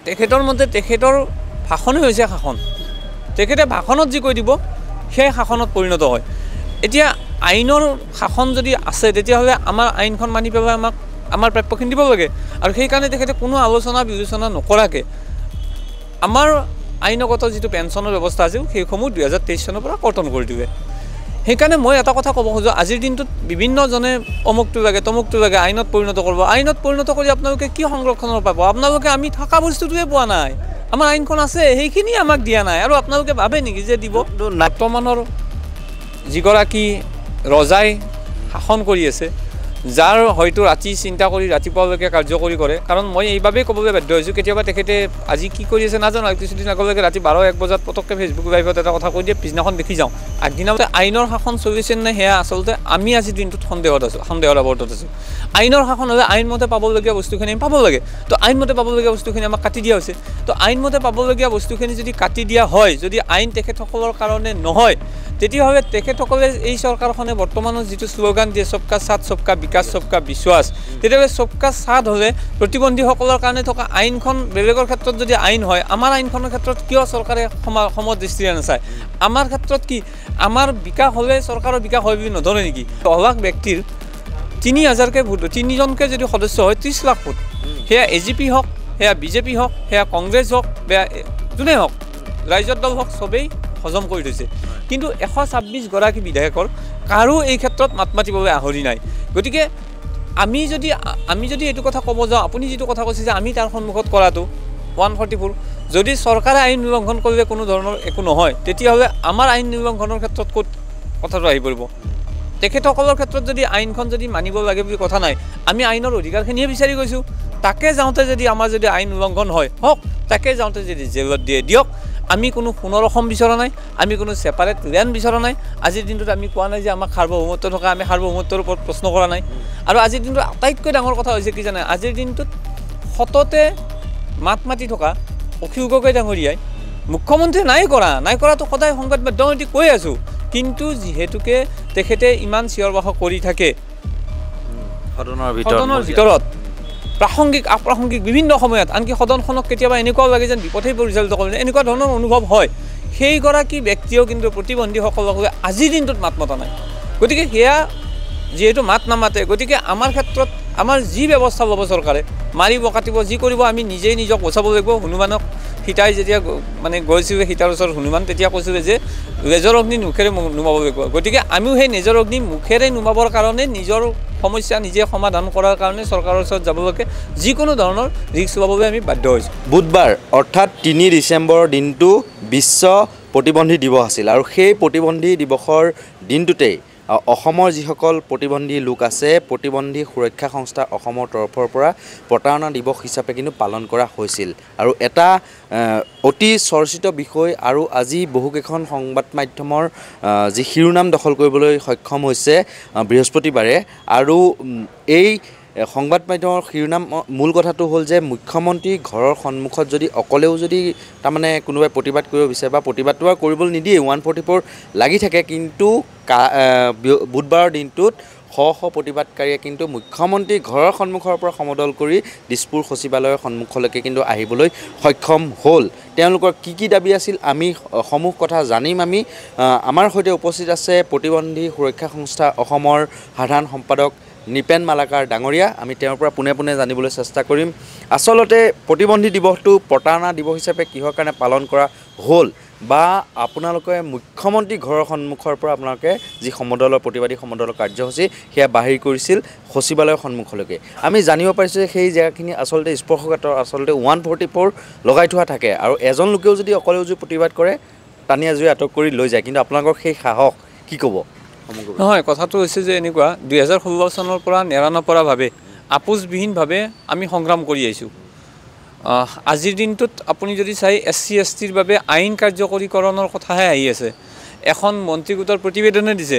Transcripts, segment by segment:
তেখেতৰ মতে তেখেতৰ ভাষণেই হৈছে শাসন তেখেতে ভাষণত যি কৈ দিব সেই শাসনত পৰিণত হয় এতিয়া আইনৰ শাসন যদি আছে তেতিয়াহ'লে আমাৰ আইনখন মানি পেলাই আমাক আমাৰ প্ৰাপ্যখিনি দিব লাগে আৰু সেইকাৰণে তেখেতে কোনো আলোচনা বিবেচনা নকৰাকৈ আমাৰ আইনগত যিটো পেঞ্চনৰ ব্যৱস্থা আছিল সেইসমূহ 2023 চনৰ পৰা কৰ্তন কৰি দিলে সেইকাৰণে মই এটা কথা ক'ব খোজোঁ আজিৰ দিনটোত বিভিন্নজনে অমুকটো লাগে তমুকটো লাগে আইনত পৰিণত কৰিব আইনত পৰিণত কৰি আপোনালোকে কি সংৰক্ষণৰ পাব আপোনালোকে আমি থকা বস্তুটোৱে পোৱা নাই আমাৰ আইনখন আছে সেইখিনি আমাক দিয়া নাই আৰু আপোনালোকে ভাবে নেকি যে দিব বৰ্তমানৰ যিগৰাকী ৰজাই শাসন কৰি আছে যাৰ হয়তো ৰাতি চিন্তা কৰি ৰাতিপুৱালৈকে কাৰ্যকৰী কৰে কাৰণ মই এইভাৱেই ক'বলৈ বাধ্য হৈছোঁ কেতিয়াবা তেখেতে আজি কি কৰি আছে নাজানো কিছুদিন আগলৈকে ৰাতি 12-1 বজাত পটককৈ ফেচবুক লাইভত এটা কথা কৈ দিয়ে পিছদিনাখন দেখি যাওঁ আগদিনাতে আইনৰ শাসন চলিছে নে সেয়া আচলতে আমি আজিৰ দিনটোত সন্দেহৰ আৱৰ্তত আছোঁ আইনৰ শাসন হ'লে আইনমতে পাবলগীয়া বস্তুখিনি আমি পাব লাগে তো আইনমতে পাবলগীয়া বস্তুখিনি আমাক কাটি দিয়া হৈছে তো আইনমতে পাবলগীয়া বস্তুখিনি যদি কাটি দিয়া হয় যদি আইন তেখেতসকলৰ কাৰণে নহয় তেতিয়াহ'লে তেখেতসকলে এই চৰকাৰখনে বৰ্তমানৰ যিটো শ্লোগান দিয়ে সবকা সাথ সবকা বিকাশ সবকা বিশ্বাস তেতিয়াহ'লে সবকা সাথ হ'লে প্ৰতিবন্ধীসকলৰ কাৰণে থকা আইনখন বেলেগৰ ক্ষেত্ৰত যদি আইন হয় আমাৰ আইনখনৰ ক্ষেত্ৰত কিয় চৰকাৰে সমদৃষ্টিৰে নাচায় আমাৰ ক্ষেত্ৰত কি আমাৰ বিকাশ হ'লে চৰকাৰৰ বিকাশ হয় বুলি নধৰে নেকি অভাগ ব্যক্তিৰ 3000কে ভোট 3জনকে যদি সদস্য হয় 30 লাখ ভোট সেয়া এজিপি হওক সেয়া বিজেপি হওক সেয়া কংগ্ৰেছ হওক বেয়া যোনে হওক ৰাইজৰ দল হওক চবেই হজম কৰি থৈছে কিন্তু 126 গৰাকী বিধায়কৰ কাৰো এই ক্ষেত্ৰত মাত মাতিবলৈ আহৰি নাই গতিকে আমি যদি এইটো কথা ক'ব যাওঁ আপুনি যিটো কথা কৈছে যে আমি তাৰ সন্মুখত কৰাটো 144 যদি চৰকাৰে আইন উলংঘন কৰিলে কোনো ধৰণৰ একো নহয় তেতিয়াহ'লে আমাৰ আইন উলংঘনৰ ক্ষেত্ৰত ক'ত কথাটো আহি পৰিব তেখেতসকলৰ ক্ষেত্ৰত যদি আইনখন যদি মানিব লাগে বুলি কথা নাই আমি আইনৰ অধিকাৰখিনিয়ে বিচাৰি গৈছোঁ তাকে যাওঁতে যদি আমাৰ যদি আইন উলংঘন হয় হওক তাকে যাওঁতে যদি জেলত দিয়ে দিয়ক আমি কোনো সোণৰ অসম বিচৰা নাই আমি কোনো ছেপাৰেট লেণ্ড বিচৰা নাই আজিৰ দিনটোত আমি কোৱা নাই যে আমাক সাৰ্বভৌমত্ব থকা আমি সাৰ্বভৌমত্বৰ ওপৰত প্ৰশ্ন কৰা নাই আৰু আজিৰ দিনটোত আটাইতকৈ ডাঙৰ কথা হৈছে কি জানে আজিৰ দিনটোত সততে মাত মাতি থকা অখিল গগৈ ডাঙৰীয়াই মুখ্যমন্ত্ৰী নাই কৰাটো সদায় সংবাদ মাধ্যমত কৈ আছোঁ কিন্তু যিহেতুকে তেখেতে ইমান চিঞৰ বাখৰ কৰি থাকে সদনৰ ভিতৰত প্ৰাসংগিক আপ্ৰাসংগিক বিভিন্ন সময়ত আনকি সদনখনক কেতিয়াবা এনেকুৱাও লাগে যেন বিপথেই পৰিচালিত কৰে এনেকুৱা ধৰণৰ অনুভৱ হয় সেইগৰাকী ব্যক্তিয়েও কিন্তু প্ৰতিবন্ধীসকলক আজিৰ দিনটোত মাত মতা নাই গতিকে সেয়া যিহেতু মাত নামাতে গতিকে আমাৰ ক্ষেত্ৰত আমাৰ যি ব্যৱস্থা ল'ব চৰকাৰে মাৰিব কাটিব যি কৰিব আমি নিজেই নিজক বচাব লাগিব হনুমানক সীতাই যেতিয়া মানে গৈছিলে সীতাৰ ওচৰত হনুমান তেতিয়া কৈছিলে যে নেজৰ অগ্নি মুখেৰে নুমাব লাগিব গতিকে আমিও সেই নেজৰ অগ্নি মুখেৰে নুমাবৰ কাৰণে নিজৰ সমস্যা নিজে সমাধান কৰাৰ কাৰণে চৰকাৰৰ ওচৰত যাবলৈকে যিকোনো ধৰণৰ ৰিস্ক ল'বলৈ আমি বাধ্য হৈছোঁ বুধবাৰ অৰ্থাৎ 3 ডিচেম্বৰৰ দিনটো বিশ্ব প্ৰতিবন্ধী দিৱস আছিল আৰু সেই প্ৰতিবন্ধী দিৱসৰ দিনটোতেই অসমৰ যিসকল প্ৰতিবন্ধী লোক আছে প্ৰতিবন্ধী সুৰক্ষা সংস্থা অসমৰ তৰফৰ পৰা প্ৰতাৰণা দিৱস হিচাপে কিন্তু পালন কৰা হৈছিল আৰু এটা অতি চৰ্চিত বিষয় আৰু আজি বহুকেইখন সংবাদ মাধ্যমৰ যি শিৰোনাম দখল কৰিবলৈ সক্ষম হৈছে বৃহস্পতিবাৰে আৰু এই সংবাদ মাধ্যমৰ শিৰোনাম মূল কথাটো হ'ল যে মুখ্যমন্ত্ৰী ঘৰৰ সন্মুখত যদি অকলেও যদি তাৰমানে কোনোবাই প্ৰতিবাদ কৰিব বিচাৰে বা প্ৰতিবাদটো কৰিবলৈ নিদিয়ে 144 লাগি থাকে কিন্তু বুধবাৰৰ দিনটোত শ প্ৰতিবাদকাৰীয়ে কিন্তু মুখ্যমন্ত্ৰী ঘৰৰ সন্মুখৰ পৰা সমদল কৰি দিছপুৰ সচিবালয়ৰ সন্মুখলৈকে কিন্তু আহিবলৈ সক্ষম হ'ল তেওঁলোকৰ কি দাবী আছিল আমি সমূহ কথা জানিম আমি আমাৰ সৈতে উপস্থিত আছে প্ৰতিবন্ধী সুৰক্ষা সংস্থা অসমৰ সাধাৰণ সম্পাদক নিপেন মালাকাৰ ডাঙৰীয়া আমি তেওঁৰ পৰা পোনে জানিবলৈ চেষ্টা কৰিম আসলতে প্ৰতিবন্ধী দিৱসটো প্ৰতাৰণা দিৱস হিচাপে কিহৰ কাৰণে পালন কৰা হ'ল বা আপোনালোকে মুখ্যমন্ত্ৰী ঘৰৰ সন্মুখৰ পৰা আপোনালোকে যি সমদলৰ প্ৰতিবাদী সমদলৰ কাৰ্যসূচী সেয়া বাহিৰ কৰিছিল সচিবালয়ৰ সন্মুখলৈকে আমি জানিব পাৰিছোঁ যে সেই জেগাখিনি আচলতে স্পৰ্শকাতৰ আচলতে 144 লগাই থোৱা থাকে আৰু এজন লোকেও যদি অকলেও যদি প্ৰতিবাদ কৰে টানি আজৰি আটক কৰি লৈ যায় কিন্তু আপোনালোকৰ সেই সাহস কি ক'ব নহয় কথাটো হৈছে যে এনেকুৱা 2016 চনৰ পৰা নেৰানপৰাভাৱে আপোচবিহীনভাৱে আমি সংগ্ৰাম কৰি আহিছোঁ আজিৰ দিনটোত আপুনি যদি চাই SC STৰ বাবে আইন কাৰ্যকৰীকৰণৰ কথাহে আহি আছে এখন মন্ত্ৰী গোটৰ প্ৰতিবেদনে দিছে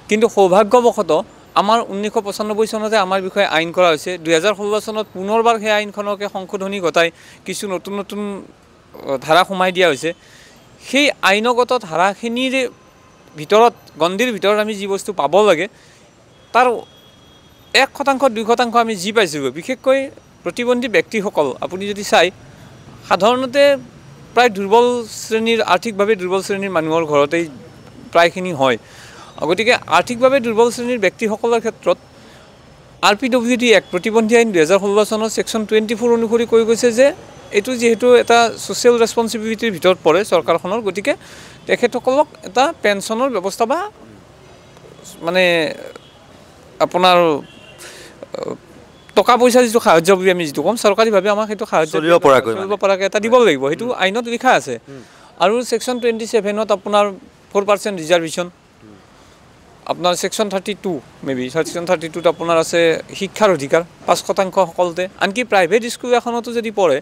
কিন্তু সৌভাগ্যবশতঃ আমাৰ 1995 চনতে আমাৰ বিষয়ে আইন কৰা হৈছে 2016 চনত পুনৰবাৰ সেই আইনখনকে সংশোধনী ঘটাই কিছু নতুন ধাৰা সোমাই দিয়া হৈছে সেই আইনগত ধাৰাখিনিৰ ভিতৰত গণ্ডিৰ ভিতৰত আমি যি বস্তু পাব লাগে তাৰ 1% 2% আমি যি পাইছোঁ বিশেষকৈ প্ৰতিবন্ধী ব্যক্তিসকল আপুনি যদি চাই সাধাৰণতে প্ৰায় দুৰ্বল শ্ৰেণীৰ আৰ্থিকভাৱে দুৰ্বল শ্ৰেণীৰ মানুহৰ ঘৰতেই প্ৰায়খিনি হয় গতিকে আৰ্থিকভাৱে দুৰ্বল শ্ৰেণীৰ ব্যক্তিসকলৰ ক্ষেত্ৰত RPWD এক প্ৰতিবন্ধী আইন 2016 চনৰ ছেকশ্যন 24 অনুসৰি কৈ গৈছে যে এইটো যেহেতু এটা সোশ্যাল ৰেছপন্সিবিলিটিৰ ভিতৰত পৰে চৰকাৰখনৰ গতিকে তেখেতসকলক এটা পেঞ্চনৰ ব্যৱস্থা বা মানে আপোনাৰ টকা পইচা যিটো সাহায্য বুলি আমি যিটো ক'ম চৰকাৰীভাৱে আমাক সেইটো সাহায্য চলিব পৰাকৈ এটা দিব লাগিব সেইটো আইনত লিখা আছে আৰু ছেকশ্যন 27ত আপোনাৰ 4% ৰিজাৰ্ভেশ্যন আপোনাৰ ছেকশ্যন 32 মেবি ছেকশ্যন 32ত আপোনাৰ আছে শিক্ষাৰ অধিকাৰ 5% সকলোতে আনকি প্ৰাইভেট স্কুল এখনতো যদি পঢ়ে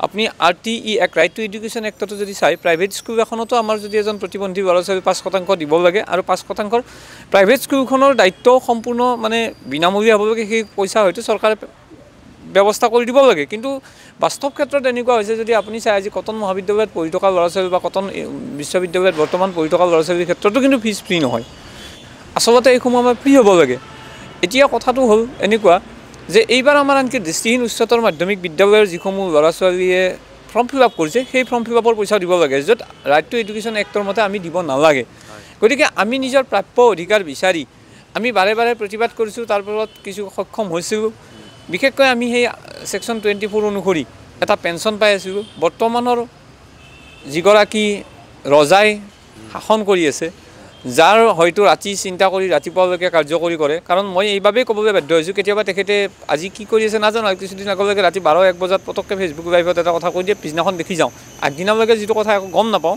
আপুনি RTE এক ৰাইট টু এডুকেশ্যন এক্টতো যদি চাই প্ৰাইভেট স্কুল এখনতো আমাৰ যদি এজন প্ৰতিবন্ধী ল'ৰা ছোৱালী 5% দিব লাগে আৰু 5%ৰ প্ৰাইভেট স্কুলখনৰ দায়িত্ব সম্পূৰ্ণ মানে বিনামূলীয়া হ'ব লাগে সেই পইচা হয়তো চৰকাৰে ব্যৱস্থা কৰি দিব লাগে কিন্তু বাস্তৱ ক্ষেত্ৰত এনেকুৱা হৈছে যদি আপুনি চাই আজি কটন মহাবিদ্যালয়ত পঢ়ি থকা ল'ৰা ছোৱালী বা কটন বিশ্ববিদ্যালয়ত বৰ্তমান পঢ়ি থকা ল'ৰা ছোৱালীৰ ক্ষেত্ৰতো কিন্তু ফিজ ফ্ৰী নহয় আচলতে এইসমূহ আমাৰ ফ্ৰী হ'ব লাগে এতিয়া কথাটো হ'ল এনেকুৱা যে এইবাৰ আমাৰ আনকি দৃষ্টিহীন উচ্চতৰ মাধ্যমিক বিদ্যালয়ৰ যিসমূহ ল'ৰা ছোৱালীয়ে ফৰ্ম ফিল আপ কৰিছে সেই ফৰ্ম ফিল আপৰ পইচা দিব লাগে য'ত ৰাইট টু এডুকেশ্যন এক্টৰ মতে আমি দিব নালাগে গতিকে আমি নিজৰ প্ৰাপ্য অধিকাৰ বিচাৰি আমি বাৰে বাৰে প্ৰতিবাদ কৰিছোঁ তাৰ ফলত কিছু সক্ষম হৈছিলোঁ বিশেষকৈ আমি সেই ছেকশ্যন 24 অনুসৰি এটা পেঞ্চন পাই আছিলোঁ বৰ্তমানৰ যিগৰাকী ৰজাই শাসন কৰি আছে যাৰ হয়তো ৰাতি চিন্তা কৰি ৰাতিপুৱালৈকে কাৰ্যকৰী কৰে কাৰণ মই এইবাবেই ক'বলৈ বাধ্য হৈছোঁ কেতিয়াবা তেখেতে আজি কি কৰি আছে নাজানো আৰু কিছুদিন আগলৈকে ৰাতি 12-1 বজাত পটককৈ ফেচবুক লাইভত এটা কথা কৈ দিয়ে পিছদিনাখন দেখি যাওঁ আগদিনালৈকে যিটো কথা একো গম নাপাওঁ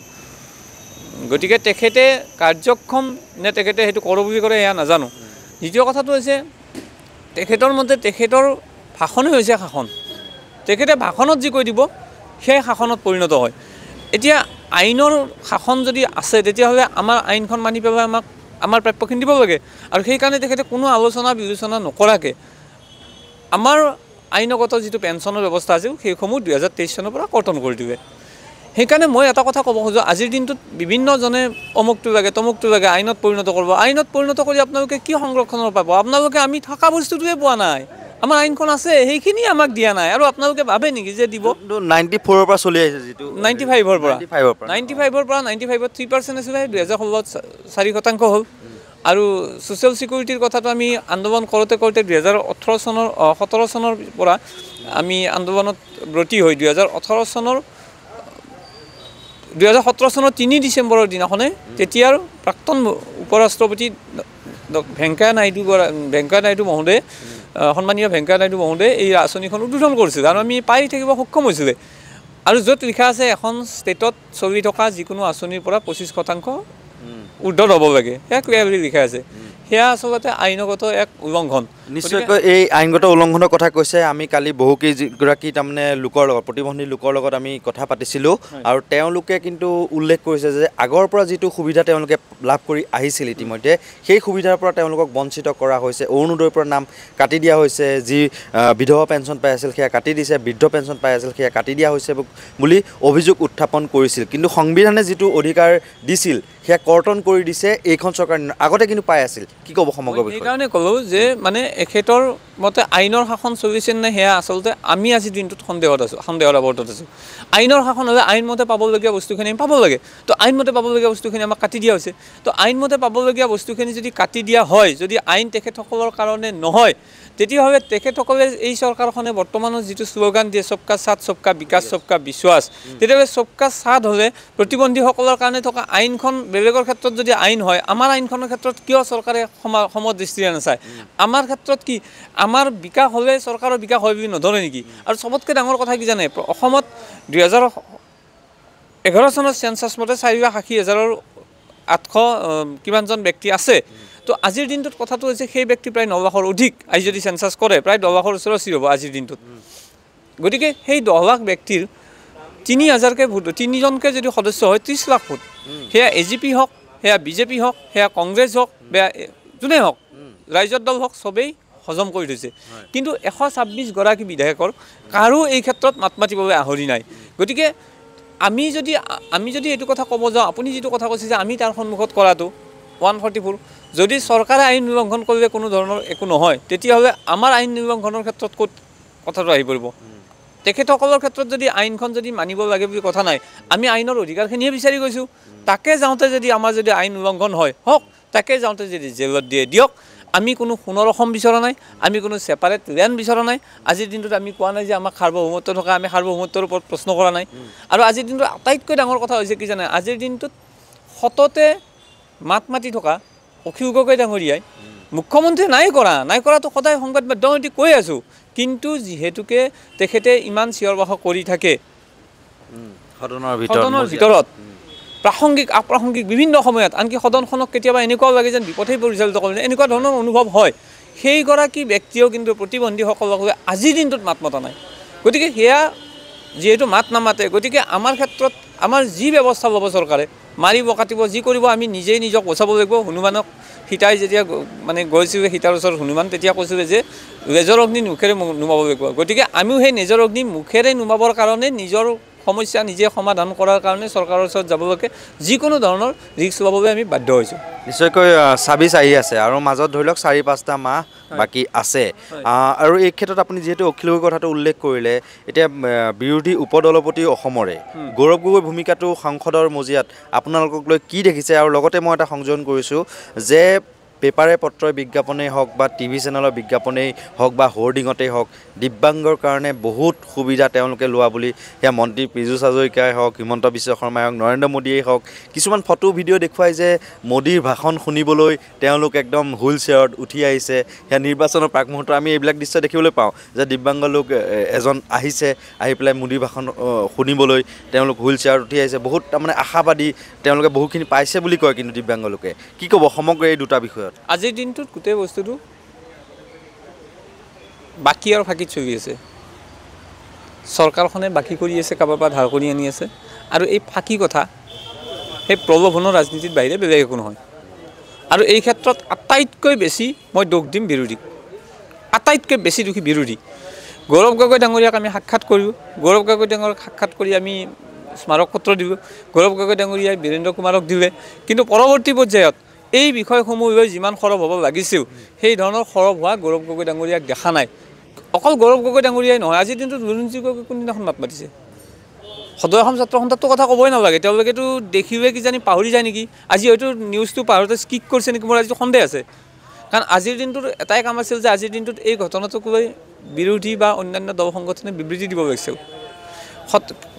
গতিকে তেখেতে কাৰ্যক্ষম নে তেখেতে সেইটো কৰোঁ বুলি কৰে এয়া নাজানো দ্বিতীয় কথাটো হৈছে তেখেতৰ মতে তেখেতৰ ভাষণেই হৈছে শাসন তেখেতে ভাষণত যি কৈ দিব সেই শাসনত পৰিণত হয় এতিয়া আইনৰ শাসন যদি আছে তেতিয়াহ'লে আমাৰ আইনখন মানি পেলাই আমাক আমাৰ প্ৰাপ্যখিনি দিব লাগে আৰু সেইকাৰণে তেখেতে কোনো আলোচনা বিলোচনা নকৰাকৈ আমাৰ আইনগত যিটো পেঞ্চনৰ ব্যৱস্থা আছিল সেইসমূহ 2023 চনৰ পৰা কৰ্তন কৰি দিলে সেইকাৰণে মই এটা কথা ক'ব খোজোঁ আজিৰ দিনটোত বিভিন্নজনে অমুকটো লাগে আইনত পৰিণত কৰিব আইনত পৰিণত কৰি আপোনালোকে কি সংৰক্ষণৰ পাব আপোনালোকে আমি থকা বস্তুটোৱে পোৱা নাই আমাৰ আইনখন আছে সেইখিনি আমাক দিয়া নাই আৰু আপোনালোকে ভাবে নেকি যে দিব 94ৰ পৰা চলি আহিছে যিটো 95ৰ পৰা 95ত 3% আছিলে 2016 4% হ'ল আৰু ছ'চিয়েল ছিকিউৰিটিৰ কথাটো আমি আন্দোলন কৰোঁতে 17 চনৰ পৰা আমি আন্দোলনত ব্ৰতী হৈ 2017 চনৰ 3 ডিচেম্বৰৰ দিনাখনে তেতিয়াৰ প্ৰাক্তন উপৰাষ্ট্ৰপতি ভেংকায়া নাইডু মহোদয়ে সন্মানীয় ভেংকায়া নাইডু মহোদয়ে এই আঁচনিখন উদ্বোধন কৰিছিল আৰু আমি পাই থাকিব সক্ষম হৈছিলে আৰু য'ত লিখা আছে এখন ষ্টেটত চলি থকা যিকোনো আঁচনিৰ পৰা 25% ঊৰ্ধত হ'ব লাগে সেয়া ক্লিয়াৰলি লিখা আছে সেয়া আচলতে আইনগত এক উলংঘন নিশ্চয়কৈ এই আইনগত উলংঘনৰ কথা কৈছে আমি কালি বহুকেইগৰাকী তাৰমানে লোকৰ লগত প্ৰতিবন্ধী লোকৰ লগত আমি কথা পাতিছিলোঁ আৰু তেওঁলোকে কিন্তু উল্লেখ কৰিছে যে আগৰ পৰা যিটো সুবিধা তেওঁলোকে লাভ কৰি আহিছিল ইতিমধ্যে সেই সুবিধাৰ পৰা তেওঁলোকক বঞ্চিত কৰা হৈছে অৰুণোদয়ৰ পৰা নাম কাটি দিয়া হৈছে যি বিধৱা পেঞ্চন পাই আছিল সেয়া কাটি দিছে বৃদ্ধ পেঞ্চন পাই আছিল সেয়া কাটি দিয়া হৈছে বুলি অভিযোগ উত্থাপন কৰিছিল কিন্তু সংবিধানে যিটো অধিকাৰ দিছিল সেয়া কৰ্তন কৰি দিছে এইখন চৰকাৰ আগতে কিন্তু পাই আছিল কি ক'ব সমগ্ৰ বিষয়ে সেইকাৰণে ক'লোঁ যে মানে এখেতৰ মতে আইনৰ শাসন চলিছে নে সেয়া আচলতে আমি আজিৰ দিনটোত সন্দেহৰ আৱৰ্তত আছোঁ আইনৰ শাসন হ'লে আইনমতে পাবলগীয়া বস্তুখিনি আমি পাব লাগে তো আইনমতে পাবলগীয়া বস্তুখিনি আমাক কাটি দিয়া হৈছে তো আইনমতে পাবলগীয়া বস্তুখিনি যদি কাটি দিয়া হয় যদি আইন তেখেতসকলৰ কাৰণে নহয় তেতিয়াহ'লে তেখেতসকলে এই চৰকাৰখনে বৰ্তমানৰ যিটো শ্লোগান দিয়ে সবকা সাথ সবকা বিকাশ সবকা বিশ্বাস তেতিয়াহ'লে সবকা সাথ হ'লে প্ৰতিবন্ধীসকলৰ কাৰণে থকা আইনখন বেলেগৰ ক্ষেত্ৰত যদি আইন হয় আমাৰ আইনখনৰ ক্ষেত্ৰত কিয় চৰকাৰে সমদৃষ্টিৰে নাচায় আমাৰ ক্ষেত্ৰত কি আমাৰ বিকাশ হ'লে চৰকাৰৰ বিকাশ হয় বুলি নধৰে নেকি আৰু চবতকৈ ডাঙৰ কথা কি জানে অসমত 2011 চনৰ চেঞ্চাছ মতে 4,80,800 কিমানজন ব্যক্তি আছে তো আজিৰ দিনটোত কথাটো হৈছে সেই ব্যক্তি প্ৰায় 9 লাখৰ অধিক আজি যদি চেঞ্চাছ কৰে প্ৰায় 10 লাখৰ ওচৰা-ওচৰি হ'ব আজিৰ দিনটোত গতিকে সেই 10 লাখ ব্যক্তিৰ 3,000কে ভোট 3জনকে যদি সদস্য হয় 30 লাখ ভোট সেয়া AGP হওক সেয়া BJP হওক সেয়া কংগ্ৰেছ হওক বা যোনেই হওক ৰাইজৰ দল হওক চবেই হজম কৰি থৈছে কিন্তু 126 গৰাকী বিধায়কৰ কাৰো এই ক্ষেত্ৰত মাত মাতিবলৈ আহৰি নাই গতিকে আমি যদি এইটো কথা ক'ব যাওঁ আপুনি যিটো কথা কৈছে যে আমি তাৰ সন্মুখত কৰাটো 144 যদি চৰকাৰে আইন উলংঘন কৰিলে কোনো ধৰণৰ একো নহয় তেতিয়াহ'লে আমাৰ আইন উলংঘনৰ ক্ষেত্ৰত ক'ত কথাটো আহি পৰিব তেখেতসকলৰ ক্ষেত্ৰত যদি আইনখন যদি মানিব লাগে বুলি কথা নাই, আমি আইনৰ অধিকাৰখিনিহে বিচাৰি গৈছোঁ। তাকে যাওঁতে যদি আমাৰ যদি আইন উলংঘন হয় হওক, তাকে যাওঁতে যদি জেলত দিয়ে দিয়ক। আমি কোনো সোণৰ অসম বিচৰা নাই, আমি কোনো ছেপাৰেট লেণ্ড বিচৰা নাই। আজিৰ দিনটোত আমি কোৱা নাই যে আমাক সাৰ্বভৌমত্ব থকা, আমি সাৰ্বভৌমত্বৰ ওপৰত প্ৰশ্ন কৰা নাই। আৰু আজিৰ দিনটোত আটাইতকৈ ডাঙৰ কথা হৈছে কি জানে, আজিৰ দিনটোত সততে মাত মাতি থকা অখিল গগৈ ডাঙৰীয়াই মুখ্যমন্ত্ৰীয়ে নাই কৰাটো সদায় সংবাদ মাধ্যমেদি কৈ আছোঁ, কিন্তু যিহেতুকে তেখেতে ইমান চিঞৰ বাখৰ কৰি থাকে সদনৰ ভিতৰত প্ৰাসংগিক আপ্ৰাসংগিক বিভিন্ন সময়ত, আনকি সদনখনক কেতিয়াবা এনেকুৱাও লাগে যেন বিপথেই পৰিচালিত কৰিলে, এনেকুৱা ধৰণৰ অনুভৱ হয়। সেইগৰাকী ব্যক্তিয়েও কিন্তু প্ৰতিবন্ধীসকলক লৈ আজিৰ দিনটোত মাত মতা নাই। গতিকে সেয়া যিহেতু মাত নামাতে, গতিকে আমাৰ ক্ষেত্ৰত আমাৰ যি ব্যৱস্থা ল'ব চৰকাৰে, মাৰিব কাটিব যি কৰিব, আমি নিজেই নিজক বচাব লাগিব। হনুমানক সীতাই যেতিয়া মানে গৈছিলে সীতাৰ ওচৰত হনুমান, তেতিয়া কৈছিলে যে নেজৰ অগ্নি মুখেৰে নুমাব লাগিব। গতিকে আমিও সেই নেজৰ অগ্নি মুখেৰে নুমাবৰ কাৰণে নিজৰ সমস্যা নিজে সমাধান কৰাৰ কাৰণে চৰকাৰৰ ওচৰত যাবলৈকে যিকোনো ধৰণৰ ৰিস্ক ল'বলৈ আমি বাধ্য হৈছোঁ। নিশ্চয়কৈ ২৬ আহি আছে আৰু মাজত ধৰি লওক ৪-৫টা মাহ বাকী আছে। আৰু এই ক্ষেত্ৰত আপুনি যিহেতু অখিল গগৈৰ কথাটো উল্লেখ কৰিলে, এতিয়া বিৰোধী উপদলপতি অসমৰে গৌৰৱ গগৈৰ ভূমিকাটো সংসদৰ মজিয়াত আপোনালোকক লৈ কি দেখিছে? আৰু লগতে মই এটা সংযোজন কৰিছোঁ যে পেপাৰে পত্ৰই বিজ্ঞাপনেই হওক বা টিভি চেনেলৰ বিজ্ঞাপনেই হওক বা হোৰ্ডিঙতেই হওক, দিব্যাংগৰ কাৰণে বহুত সুবিধা তেওঁলোকে লোৱা বুলি সেয়া মন্ত্ৰী পীযুষ হাজৰিকাই হওক, হিমন্ত বিশ্ব শৰ্মাই হওক, নৰেন্দ্ৰ মোদীয়েই হওক, কিছুমান ফটো ভিডিঅ' দেখুৱাই যে মোদীৰ ভাষণ শুনিবলৈ তেওঁলোক একদম হুইল চেয়াৰত উঠি আহিছে। সেয়া নিৰ্বাচনৰ প্ৰাক মুহূৰ্তত আমি এইবিলাক দৃশ্য দেখিবলৈ পাওঁ যে দিব্যাংগ লোক এজন আহিছে, আহি পেলাই মোদীৰ ভাষণ শুনিবলৈ তেওঁলোক হুইল চেয়াৰত উঠি আহিছে। বহুত তাৰমানে আশাবাদী, তেওঁলোকে বহুখিনি পাইছে বুলি কয়। কিন্তু দিব্যাংগ লোকে কি ক'ব সমগ্ৰ এই দুটা বিষয়ত? আজিৰ দিনটোত গোটেই বস্তুটো বাকী আৰু ফাঁকিত চলি আছে। চৰকাৰখনে বাকী কৰি আছে, কাৰোবাৰ পৰা ধাৰ কৰি আনি আছে। আৰু এই ফাঁকি কথা, সেই প্ৰলোভনৰ ৰাজনীতিৰ বাহিৰে বেলেগ একো নহয়। আৰু এই ক্ষেত্ৰত আটাইতকৈ বেছি মই দোষ দিম বিৰোধীক, আটাইতকৈ বেছি দোষী বিৰোধী। গৌৰৱ গগৈ ডাঙৰীয়াক আমি সাক্ষাৎ কৰিলোঁ, গৌৰৱ গগৈ ডাঙৰীয়াক সাক্ষাৎ কৰি আমি স্মাৰক পত্ৰ দিলোঁ, গৌৰৱ গগৈ ডাঙৰীয়াই বীৰেন্দ্ৰ কুমাৰক দিলে। কিন্তু পৰৱৰ্তী পৰ্যায়ত এই বিষয়সমূহ লৈ যিমান সৰব হ'ব লাগিছিল, সেই ধৰণৰ সৰব হোৱা গৌৰৱ গগৈ ডাঙৰীয়াক দেখা নাই। অকল গৌৰৱ গগৈ ডাঙৰীয়াই নহয়, আজিৰ দিনটোত বুৰঞ্জী গগৈ কোনদিনাখন মাত মাতিছে? সদৌ অসম ছাত্ৰ সন্থাতো কথা ক'বই নালাগে, তেওঁলোকেতো দেখিলে কিজানি পাহৰি যায় নেকি? আজি হয়তো নিউজটো পাহৰোঁতে স্কিপ কৰিছে নেকি, মোৰ আজিতো সন্দেহ আছে। কাৰণ আজিৰ দিনটোত এটাই কাম আছিল যে আজিৰ দিনটোত এই ঘটনাটোক লৈ বিৰোধী বা অন্যান্য দল সংগঠনে বিবৃতি দিব লাগিছিল।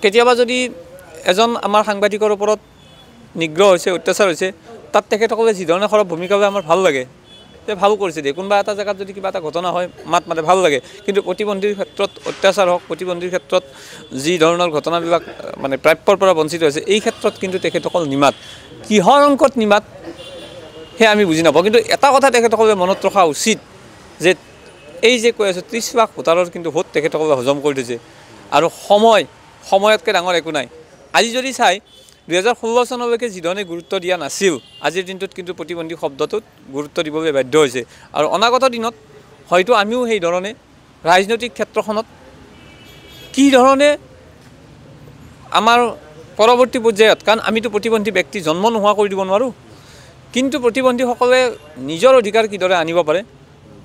কেতিয়াবা যদি এজন আমাৰ সাংবাদিকৰ ওপৰত নিগ্ৰহ হৈছে, অত্যাচাৰ হৈছে, তাত তেখেতসকলে যিধৰণে সৰব ভূমিকা লয় আমাৰ ভাল লাগে, যে ভাল কৰিছে দিয়ে। কোনোবা এটা জেগাত যদি কিবা এটা ঘটনা হয় মাত মাতে, ভাল লাগে। কিন্তু প্ৰতিবন্ধীৰ ক্ষেত্ৰত অত্যাচাৰ হওক, প্ৰতিবন্ধীৰ ক্ষেত্ৰত যি ধৰণৰ ঘটনাবিলাক মানে প্ৰাপ্যৰ পৰা বঞ্চিত হৈছে, এই ক্ষেত্ৰত কিন্তু তেখেতসকল নিমাত। কিহৰ অংকত নিমাত সেয়া আমি বুজি নাপাওঁ। কিন্তু এটা কথা তেখেতসকলে মনত ৰখা উচিত যে এই যে কৈ আছোঁ ৩০ লাখ ভোটাৰৰ কিন্তু ভোট তেখেতসকলে হজম কৰি থৈছে। আৰু সময়তকৈ ডাঙৰ একো নাই। আজি যদি চাই ২০১৬ চনলৈকে যিধৰণে গুৰুত্ব দিয়া নাছিল, আজিৰ দিনটোত কিন্তু প্ৰতিবন্ধী শব্দটোত গুৰুত্ব দিবলৈ বাধ্য হৈছে। আৰু অনাগত দিনত হয়তো আমিও সেই ধৰণে ৰাজনৈতিক ক্ষেত্ৰখনত কি ধৰণে আমাৰ পৰৱৰ্তী পৰ্যায়ত, কাৰণ আমিতো প্ৰতিবন্ধী ব্যক্তি জন্ম নোহোৱা কৰি দিব নোৱাৰোঁ, কিন্তু প্ৰতিবন্ধীসকলে নিজৰ অধিকাৰ কিদৰে আনিব পাৰে,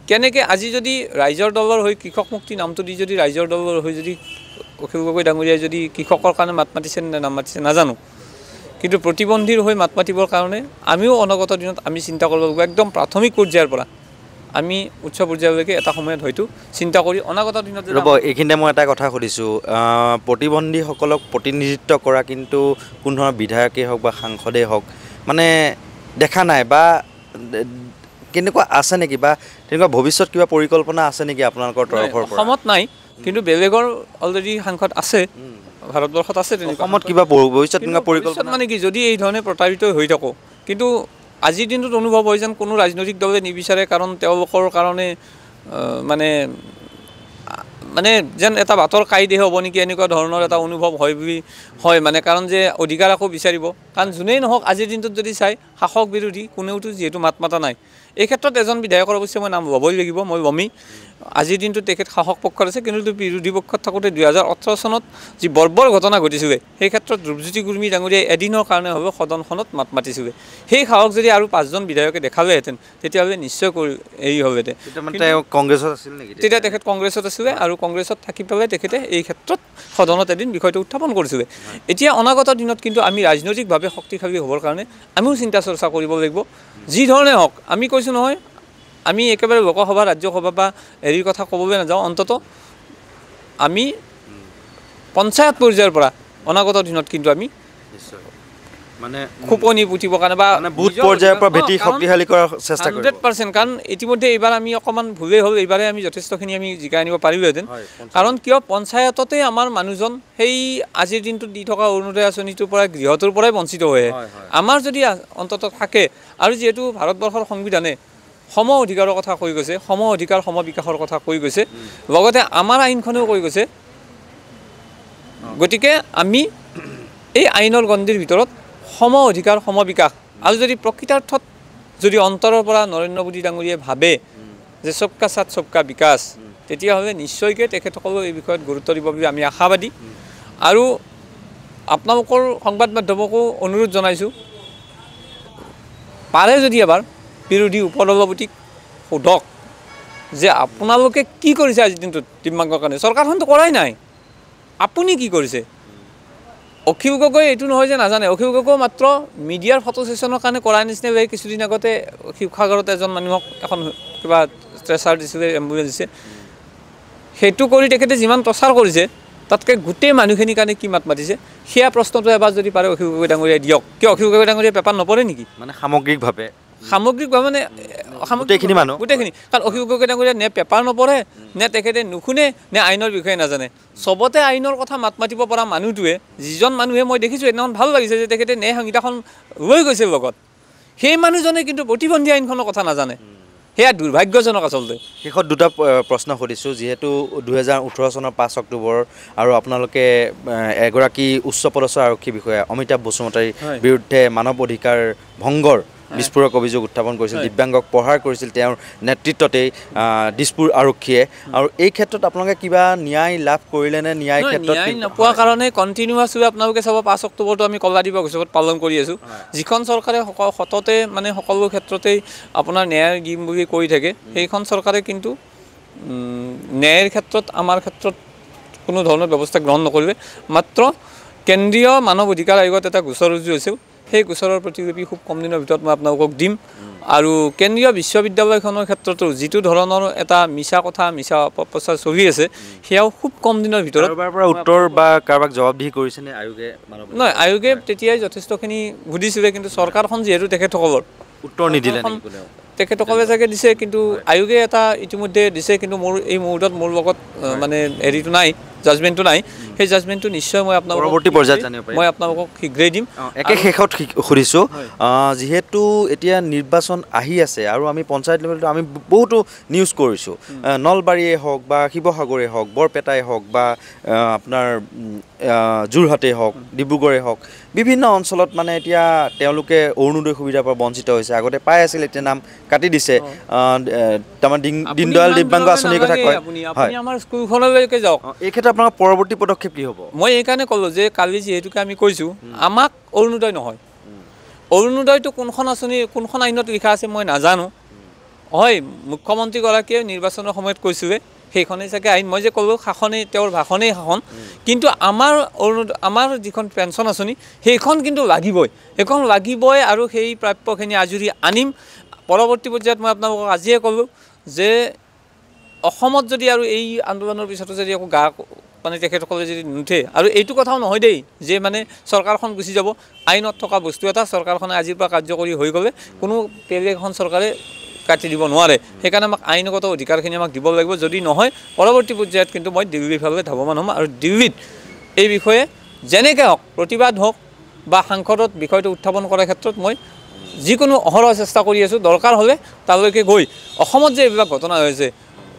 কেনেকৈ আজি যদি ৰাইজৰ দলৰ হৈ কৃষক মুক্তি নামটো দি যদি ৰাইজৰ দলৰ হৈ যদি অখিল গগৈ ডাঙৰীয়াই যদি কৃষকৰ কাৰণে মাত মাতিছে নে নাম মাতিছে নাজানো, কিন্তু প্ৰতিবন্ধীৰ হৈ মাত মাতিবৰ কাৰণে আমিও অনাগত দিনত আমি চিন্তা কৰিব লাগিব। একদম প্ৰাথমিক পৰ্যায়ৰ পৰা আমি উচ্চ পৰ্যায়লৈকে এটা সময়ত হয়তো চিন্তা কৰি অনাগত দিনত ৰ'ব। এইখিনিতে মই এটা কথা সুধিছোঁ, প্ৰতিবন্ধীসকলক প্ৰতিনিধিত্ব কৰা কিন্তু কোনো ধৰণৰ বিধায়কেই হওক বা সাংসদেই হওক মানে দেখা নাই, বা কেনেকুৱা আছে নেকি, বা তেনেকুৱা ভৱিষ্যত কিবা পৰিকল্পনা আছে নেকি আপোনালোকৰ তৰফৰ পৰা? অসমত নাই, কিন্তু বেলেগৰ অলৰেডি সাংসদ আছে, ভাৰতবৰ্ষত আছে তেনেকুৱা। অসমত কিবা ভৱিষ্যত তেনেকুৱা পৰিকল্পনা মানে কি, যদি এই ধৰণে প্ৰতাৰিত হৈ থাকোঁ, কিন্তু আজিৰ দিনটোত অনুভৱ হয় যেন কোনো ৰাজনৈতিক দলে নিবিচাৰে, কাৰণ তেওঁলোকৰ কাৰণে মানে যেন এটা বাটৰ কাইদে হ'ব নেকি, এনেকুৱা ধৰণৰ এটা অনুভৱ হয় বুলি হয়। মানে কাৰণ যে অধিকাৰ আকৌ বিচাৰিব, কাৰণ যোনেই নহওক আজিৰ দিনটোত যদি চাই শাসক বিৰোধী কোনেওতো যিহেতু মাত মাতা নাই। এই ক্ষেত্ৰত এজন বিধায়কৰ অৱশ্যে মই নাম ল'বই লাগিব, মই ল'মেই। আজিৰ দিনটোত তেখেত শাসক পক্ষত আছে, কিন্তু বিৰোধী পক্ষত থাকোঁতে 2018 চনত যি বৰ্বৰ ঘটনা ঘটিছিলে, সেই ক্ষেত্ৰত ৰূপজ্যোতি কুৰ্মী ডাঙৰীয়াই এদিনৰ কাৰণে হ'লেও সদনখনত মাত মাতিছিলে। সেই সাহস যদি আৰু 5জন বিধায়কে দেখালেহেঁতেন, তেতিয়াহ'লে নিশ্চয় হেৰি হ'লহেঁতেন। কংগ্ৰেছত আছিল নেকি? তেতিয়া তেখেত কংগ্ৰেছত আছিলে, আৰু কংগ্ৰেছত থাকি পেলাই তেখেতে এই ক্ষেত্ৰত সদনত এদিন বিষয়টো উত্থাপন কৰিছিলে। এতিয়া অনাগত দিনত কিন্তু আমি ৰাজনৈতিকভাৱে শক্তিশালী হ'বৰ কাৰণে আমিও চিন্তা চৰ্চা কৰিব লাগিব। যি ধৰণে হওক, আমি কৈছোঁ নহয়, আমি একেবাৰে লোকসভা ৰাজ্যসভা বা হেৰিৰ কথা ক'বলৈ নাযাওঁ, অন্ততঃ আমি পঞ্চায়ত পৰ্যায়ৰ পৰা অনাগত দিনত কিন্তু আমি মানে খোপনি পুতিবৰ কাৰণে বা বুথ পৰ্যায়ৰ পৰা ভেটি শক্তিশালী কৰাৰ চেষ্টা কৰিম 100%। কাৰণ ইতিমধ্যে এইবাৰ আমি অকণমান ভুলেই হ'ল, এইবাৰে আমি যথেষ্টখিনি আমি জিকাই আনিব পাৰিলোহেঁতেন। কাৰণ কিয়, পঞ্চায়ততে আমাৰ মানুহজন সেই আজিৰ দিনটোত দি থকা অৰুণোদয় আঁচনিটোৰ পৰা, গৃহটোৰ পৰাই বঞ্চিত হৈ আহে। আমাৰ যদি অন্ততঃ থাকে, আৰু যিহেতু ভাৰতবৰ্ষৰ সংবিধানে সম অধিকাৰৰ কথা কৈ গৈছে, সম অধিকাৰ সম বিকাশৰ কথা কৈ গৈছে, লগতে আমাৰ আইনখনেও কৈ গৈছে, গতিকে আমি এই আইনৰ গণ্ডিৰ ভিতৰত সম অধিকাৰ সম বিকাশ, আৰু যদি প্ৰকৃতাৰ্থত যদি অন্তৰৰ পৰা নৰেন্দ্ৰ মোদী ডাঙৰীয়াই ভাবে যে সবকা সাথ সবকা বিকাশ, তেতিয়াহ'লে নিশ্চয়কৈ তেখেতসকলেও এই বিষয়ত গুৰুত্ব দিব বুলি আমি আশাবাদী। আৰু আপোনালোকৰ সংবাদ মাধ্যমকো অনুৰোধ জনাইছোঁ, পাৰে যদি এবাৰ বিৰোধী উপদলপতিক সোধক যে আপোনালোকে কি কৰিছে আজিৰ দিনটোত দিব্যাংগৰ কাৰণে। চৰকাৰখনতো কৰাই নাই, আপুনি কি কৰিছে? অখিল গগৈ এইটো নহয় যে নাজানে, অখিল গগৈ মাত্ৰ মিডিয়াৰ ফটো ছেশ্যনৰ কাৰণে কৰাৰ নিচিনা লাগে। কিছুদিন আগতে শিৱসাগৰত এজন মানুহক এখন কিবা ট্ৰেচাৰ দিছিলে, এম্বুলেঞ্চ দিছে, সেইটো কৰি তেখেতে যিমান প্ৰচাৰ কৰিছে, তাতকৈ গোটেই মানুহখিনিৰ কাৰণে কি মাত মাতিছে, সেয়া প্ৰশ্নটো এবাৰ যদি পাৰে অখিল গগৈ ডাঙৰীয়াই দিয়ক। কিয় অখিল গগৈ ডাঙৰীয়াই পেপাৰ নপৰে নেকি? মানে সামগ্ৰিকভাৱে মানে গোটেইখিনি মানুহ, গোটেইখিনি। কাৰণ অখিল গগৈ ডাঙৰীয়া নে পেপাৰ নপঢ়ে, নে তেখেতে নুশুনে, নে আইনৰ বিষয়ে নাজানে। চবতে আইনৰ কথা মাত মাতিব পৰা মানুহটোৱে, যিজন মানুহে মই দেখিছোঁ সেইদিনাখন ভাল লাগিছে যে তেখেতে ন্যায় সংহিতাখন লৈ গৈছে লগত, সেই মানুহজনে কিন্তু প্ৰতিবন্ধী আইনখনৰ কথা নাজানে। সেয়া দুৰ্ভাগ্যজনক আচলতে। শেষত দুটা প্ৰশ্ন সুধিছোঁ, যিহেতু 2018 চনৰ 5 অক্টোবৰ আৰু আপোনালোকে এগৰাকী উচ্চপদস্থ আৰক্ষী বিষয়া অমিতাভ বসুমতাৰীৰ বিৰুদ্ধে মানৱ অধিকাৰ ভংগৰ বিস্ফোৰক অভিযোগ উত্থাপন কৰিছিল, দিব্যাংগক প্ৰহাৰ কৰিছিল তেওঁৰ নেতৃত্বতেই দিছপুৰ আৰক্ষীয়ে। আৰু এই ক্ষেত্ৰত আপোনালোকে কিবা ন্যায় লাভ কৰিলেনে? ন্যায় ক্ষেত্ৰত ন্যায় নোপোৱাৰ কাৰণে কণ্টিনিউৱাছলি আপোনালোকে চাব, 5 অক্টোবৰটো আমি কলা দিৱস হিচাপত পালন কৰি আছোঁ। যিখন চৰকাৰে সততে মানে সকলো ক্ষেত্ৰতেই আপোনাৰ ন্যায় দিম বুলি কৈ থাকে, সেইখন চৰকাৰে কিন্তু ন্যায়ৰ ক্ষেত্ৰত আমাৰ ক্ষেত্ৰত কোনো ধৰণৰ ব্যৱস্থা গ্ৰহণ নকৰিলে। মাত্ৰ কেন্দ্ৰীয় মানৱ অধিকাৰ আয়োগত এটা গোচৰ ৰুজু হৈছিল, সেই গোচৰৰ প্ৰতিলিপি খুব কম দিনৰ ভিতৰত মই আপোনালোকক দিম। আৰু কেন্দ্ৰীয় বিশ্ববিদ্যালয়খনৰ ক্ষেত্ৰতো যিটো ধৰণৰ এটা মিছা কথা, মিছা অপপ্ৰচাৰ চলি আছে, সেয়াও খুব কম দিনৰ ভিতৰত উত্তৰ বা কাৰোবাক জবাবদিহি কৰিছেনে আয়োগে? নহয়, আয়োগে তেতিয়াই যথেষ্টখিনি সুধিছিলে, কিন্তু চৰকাৰখন যিহেতু তেখেতসকলৰ উত্তৰ নিদিলে, তেখেতসকলে চাগে দিছে, কিন্তু আয়োগে এটা ইতিমধ্যে দিছে, কিন্তু মোৰ এই মুহূৰ্তত মোৰ লগত মানে হেৰিটো নাই, জাজমেণ্টটো নাই। সেই জাজমেণ্টটো নিশ্চয় মই আপোনালোকক পৰৱৰ্তী পৰ্যায়ত জানিব পাৰিম, মই আপোনালোকক শীঘ্ৰেই দিম। একে শেষত সুধিছোঁ, যিহেতু এতিয়া নিৰ্বাচন আহি আছে আৰু আমি পঞ্চায়ত লেভেলটো আমি বহুতো নিউজ কৰিছোঁ, নলবাৰীয়ে হওক বা শিৱসাগৰে হওক, বৰপেটাই হওক বা আপোনাৰ যোৰহাটেই হওক, ডিব্ৰুগড়ে হওক, বিভিন্ন অঞ্চলত মানে এতিয়া তেওঁলোকে অৰুণোদয় সুবিধাৰ পৰা বঞ্চিত হৈছে। আগতে পাই আছিল, এতিয়া নাম কাটি দিছে। তাৰমানে দীনদয়াল দিব্যাংগ আঁচনিৰ কথা কয়। হয়, আমাৰ স্কুলখনলৈকে যাওক। এই ক্ষেত্ৰত আপোনাৰ পৰৱৰ্তী পদক্ষেপ কি হ'ব? মই এইকাৰণে ক'লোঁ যে কালি যিহেতুকে আমি কৈছোঁ, আমাক অৰুণোদয় নহয়, অৰুণোদয়টো কোনখন আঁচনি কোনখন আইনত লিখা আছে মই নাজানো। হয়, মুখ্যমন্ত্ৰীগৰাকীয়ে নিৰ্বাচনৰ সময়ত কৈছিলে, সেইখনেই চাগে আইন। মই যে ক'লোঁ শাসনেই তেওঁৰ ভাষণেই শাসন, কিন্তু আমাৰ যিখন পেঞ্চন আঁচনি সেইখন কিন্তু লাগিবই, সেইখন লাগিবই। আৰু সেই প্ৰাপ্যখিনি আজৰি আনিম। পৰৱৰ্তী পৰ্যায়ত মই আপোনালোকক আজিয়ে ক'লোঁ যে অসমত যদি আৰু এই আন্দোলনৰ পিছতো যদি একো মানে তেখেতসকলে যদি নুঠে, আৰু এইটো কথাও নহয় দেই যে মানে চৰকাৰখন গুচি যাব, আইনত থকা বস্তু এটা চৰকাৰখনে আজিৰ পৰা কাৰ্যকৰী হৈ গ'লে কোনো বেলেগ এখন চৰকাৰে কাটি দিব নোৱাৰে। সেইকাৰণে আমাক আইনগত অধিকাৰখিনি আমাক দিব লাগিব। যদি নহয়, পৰৱৰ্তী পৰ্যায়ত কিন্তু মই দিল্লীৰ ফালে ধাৱমান হ'ম, আৰু দিল্লীত এই বিষয়ে যেনেকৈ হওক প্ৰতিবাদ হওক বা সাংসদত বিষয়টো উত্থাপন কৰাৰ ক্ষেত্ৰত মই যিকোনো অহৰহ চেষ্টা কৰি আছোঁ। দৰকাৰ হ'লে তালৈকে গৈ অসমত যে এইবিলাক ঘটনা হৈছে,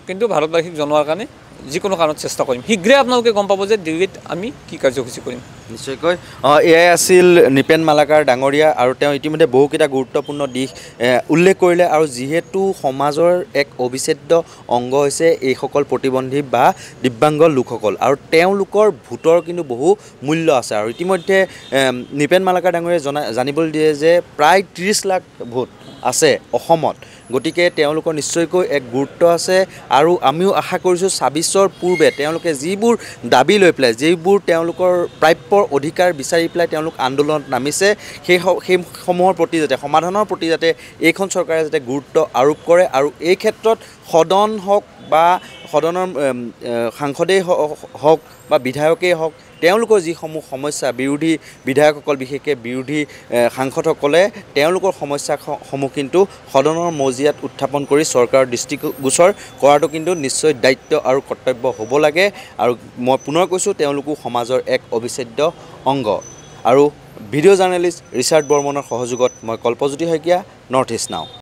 কিন্তু ভাৰতবাসীক জনোৱাৰ কাৰণে যিকোনো কাৰণত চেষ্টা কৰিম। শীঘ্ৰে আপোনালোকে গম পাব যে দিল্লীত আমি কি কাৰ্যসূচী কৰিম। নিশ্চয়কৈ এয়াই আছিল নৃপেন মালাকাৰ ডাঙৰীয়া আৰু তেওঁ ইতিমধ্যে বহুকেইটা গুৰুত্বপূৰ্ণ দিশ উল্লেখ কৰিলে আৰু যিহেতু সমাজৰ এক অবিচ্ছেদ্য অংগ হৈছে এইসকল প্ৰতিবন্ধী বা দিব্যাংগ লোকসকল আৰু তেওঁলোকৰ ভোটৰ কিন্তু বহু মূল্য আছে আৰু ইতিমধ্যে নৃপেন মালাকাৰ ডাঙৰীয়াই জানিবলৈ দিয়ে যে প্ৰায় 30 লাখ ভোট আছে অসমত গতিকে তেওঁলোকৰ নিশ্চয়কৈ এক গুৰুত্ব আছে আৰু আমিও আশা কৰিছোঁ 26ৰ পূৰ্বে তেওঁলোকে যিবোৰ দাবী লৈ পেলাই যিবোৰ তেওঁলোকৰ প্ৰাপ্যৰ অধিকাৰ বিচাৰি পেলাই তেওঁলোক আন্দোলনত নামিছে সেইসমূহৰ প্ৰতি যাতে সমাধানৰ প্ৰতি যাতে এইখন চৰকাৰে যাতে গুৰুত্ব আৰোপ কৰে আৰু এই ক্ষেত্ৰত সদন হওক বা সদনৰ সাংসদেই হওক বা বিধায়কেই হওক তেওঁলোকৰ যিসমূহ সমস্যা বিৰোধী বিধায়কসকল বিশেষকৈ বিৰোধী সাংসদসকলে তেওঁলোকৰ সমস্যাসমূহ কিন্তু সদনৰ মজিয়াত উত্থাপন কৰি চৰকাৰৰ দৃষ্টিগোচৰ কৰাটো কিন্তু নিশ্চয় দায়িত্ব আৰু কৰ্তব্য হ'ব লাগে আৰু মই পুনৰ কৈছোঁ তেওঁলোকো সমাজৰ এক অবিচ্ছেদ্য অংগ আৰু ভিডিঅ' জাৰ্নেলিষ্ট ৰিচাৰ্ড বৰ্মনৰ সহযোগত মই কল্পজ্যোতি শইকীয়া নৰ্থ ইষ্ট নাও।